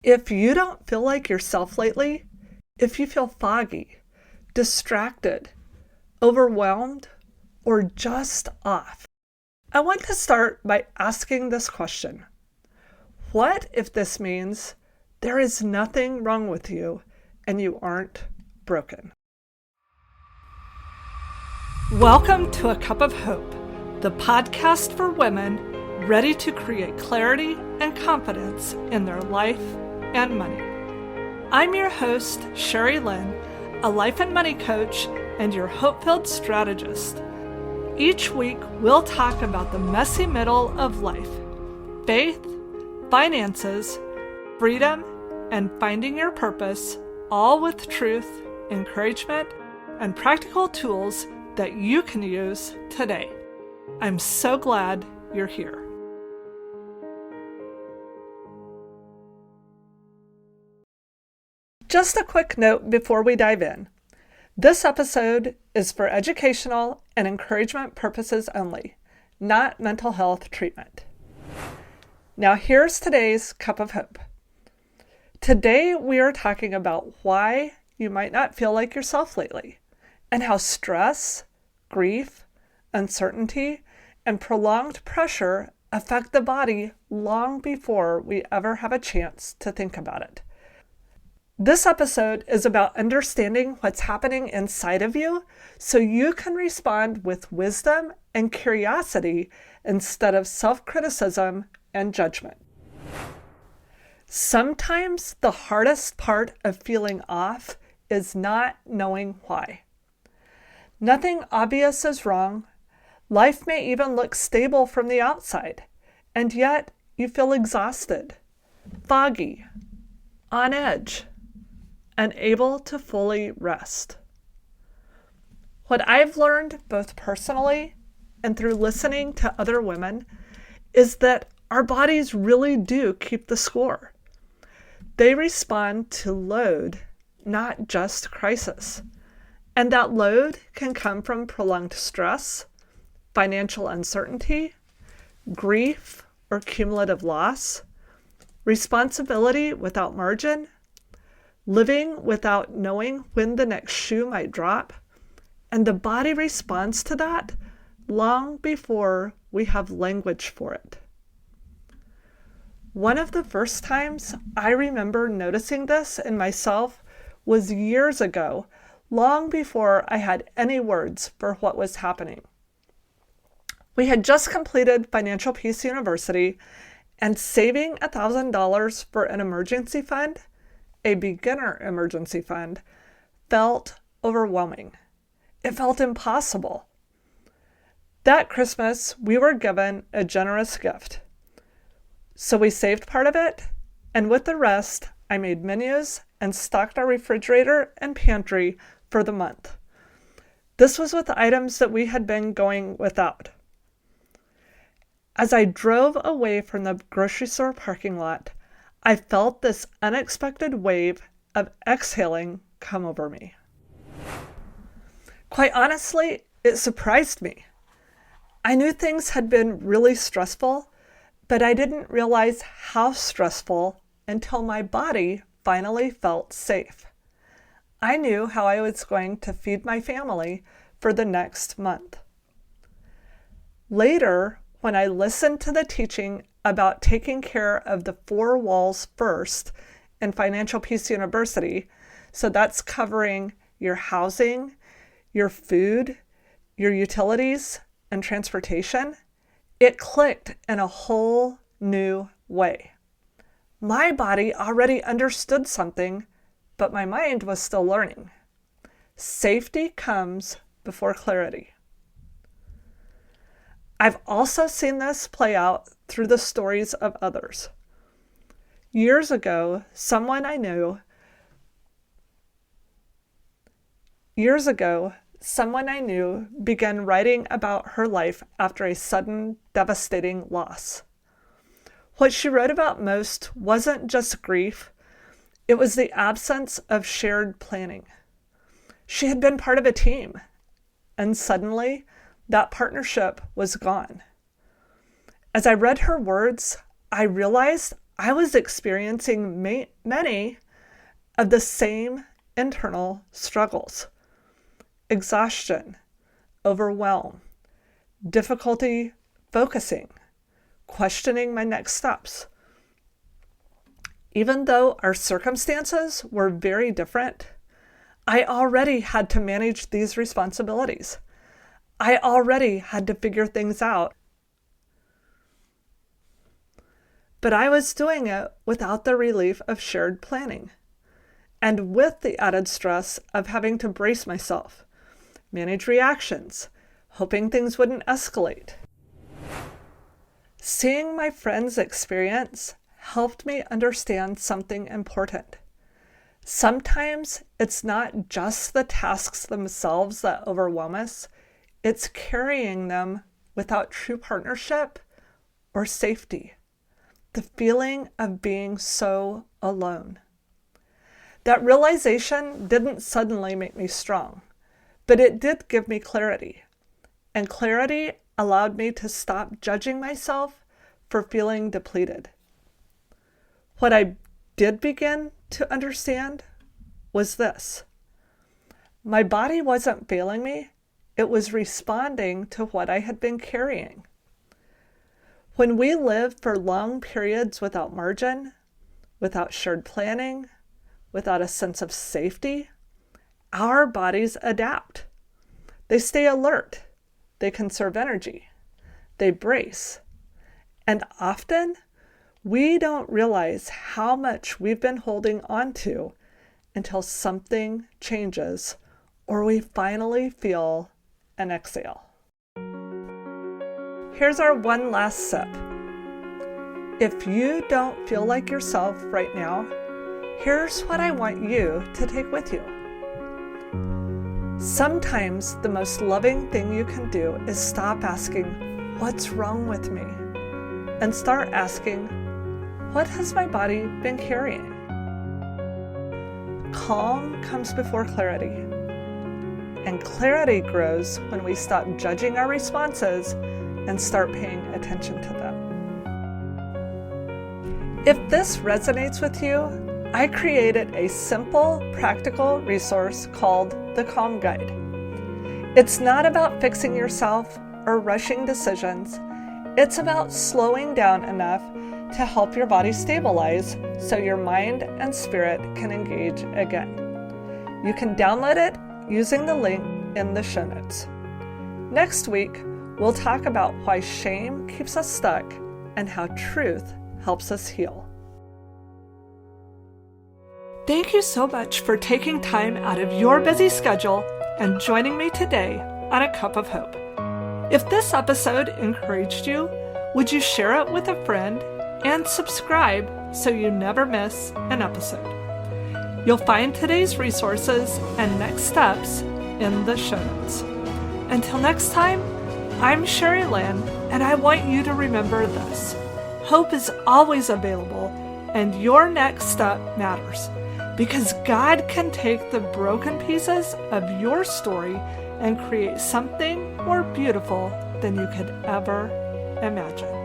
If you don't feel like yourself lately, if you feel foggy, distracted, overwhelmed, or just off, I want to start by asking this question. What if this means there is nothing wrong with you and you aren't broken? Welcome to A Cup of Hope, the podcast for women ready to create clarity and confidence in their life and money. I'm your host, Sherry Lynn, a life and money coach and your hope-filled strategist. Each week, we'll talk about the messy middle of life, faith, finances, freedom, and finding your purpose, all with truth, encouragement, and practical tools that you can use today. I'm so glad you're here. Just a quick note before we dive in. This episode is for educational and encouragement purposes only, not mental health treatment. Now here's today's Cup of Hope. Today we are talking about why you might not feel like yourself lately, and how stress, grief, uncertainty, and prolonged pressure affect the body long before we ever have a chance to think about it. This episode is about understanding what's happening inside of you so you can respond with wisdom and curiosity instead of self-criticism and judgment. Sometimes the hardest part of feeling off is not knowing why. Nothing obvious is wrong. Life may even look stable from the outside, and yet you feel exhausted, foggy, on edge, unable to fully rest. What I've learned both personally and through listening to other women is that our bodies really do keep the score. They respond to load, not just crisis. And that load can come from prolonged stress, financial uncertainty, grief or cumulative loss, responsibility without margin, living without knowing when the next shoe might drop, and the body responds to that long before we have language for it. One of the first times I remember noticing this in myself was years ago, long before I had any words for what was happening. We had just completed Financial Peace University, and saving $1,000 for an emergency fund, a beginner emergency fund, felt overwhelming. It felt impossible. That Christmas, we were given a generous gift. So we saved part of it, and with the rest, I made menus and stocked our refrigerator and pantry for the month. This was with items that we had been going without. As I drove away from the grocery store parking lot, I felt this unexpected wave of exhaling come over me. Quite honestly, it surprised me. I knew things had been really stressful, but I didn't realize how stressful until my body finally felt safe. I knew how I was going to feed my family for the next month. Later, when I listened to the teaching about taking care of the 4 walls first in Financial Peace University, so that's covering your housing, your food, your utilities, and transportation, it clicked in a whole new way. My body already understood something, but my mind was still learning. Safety comes before clarity. I've also seen this play out through the stories of others. Years ago, someone I knew began writing about her life after a sudden, devastating loss. What she wrote about most wasn't just grief, it was the absence of shared planning. She had been part of a team, and suddenly, that partnership was gone. As I read her words, I realized I was experiencing many of the same internal struggles: exhaustion, overwhelm, difficulty focusing, questioning my next steps. Even though our circumstances were very different, I already had to manage these responsibilities. I already had to figure things out. But I was doing it without the relief of shared planning, and with the added stress of having to brace myself, manage reactions, hoping things wouldn't escalate. Seeing my friends' experience helped me understand something important. Sometimes it's not just the tasks themselves that overwhelm us, it's carrying them without true partnership or safety. The feeling of being so alone. That realization didn't suddenly make me strong, but it did give me clarity. And clarity allowed me to stop judging myself for feeling depleted. What I did begin to understand was this: my body wasn't failing me, it was responding to what I had been carrying. When we live for long periods without margin, without shared planning, without a sense of safety, our bodies adapt. They stay alert. They conserve energy. They brace. And often, we don't realize how much we've been holding on to until something changes or we finally feel an exhale. Here's our one last sip. If you don't feel like yourself right now, here's what I want you to take with you. Sometimes the most loving thing you can do is stop asking, "What's wrong with me?" and start asking, "What has my body been carrying?" Calm comes before clarity, and clarity grows when we stop judging our responses and start paying attention to them. If this resonates with you, I created a simple, practical resource called the Calm Guide. It's not about fixing yourself or rushing decisions. It's about slowing down enough to help your body stabilize so your mind and spirit can engage again. You can download it using the link in the show notes. Next week, we'll talk about why shame keeps us stuck and how truth helps us heal. Thank you so much for taking time out of your busy schedule and joining me today on A Cup of Hope. If this episode encouraged you, would you share it with a friend and subscribe so you never miss an episode? You'll find today's resources and next steps in the show notes. Until next time, I'm Sherry Lynn, and I want you to remember this: hope is always available, and your next step matters, because God can take the broken pieces of your story and create something more beautiful than you could ever imagine.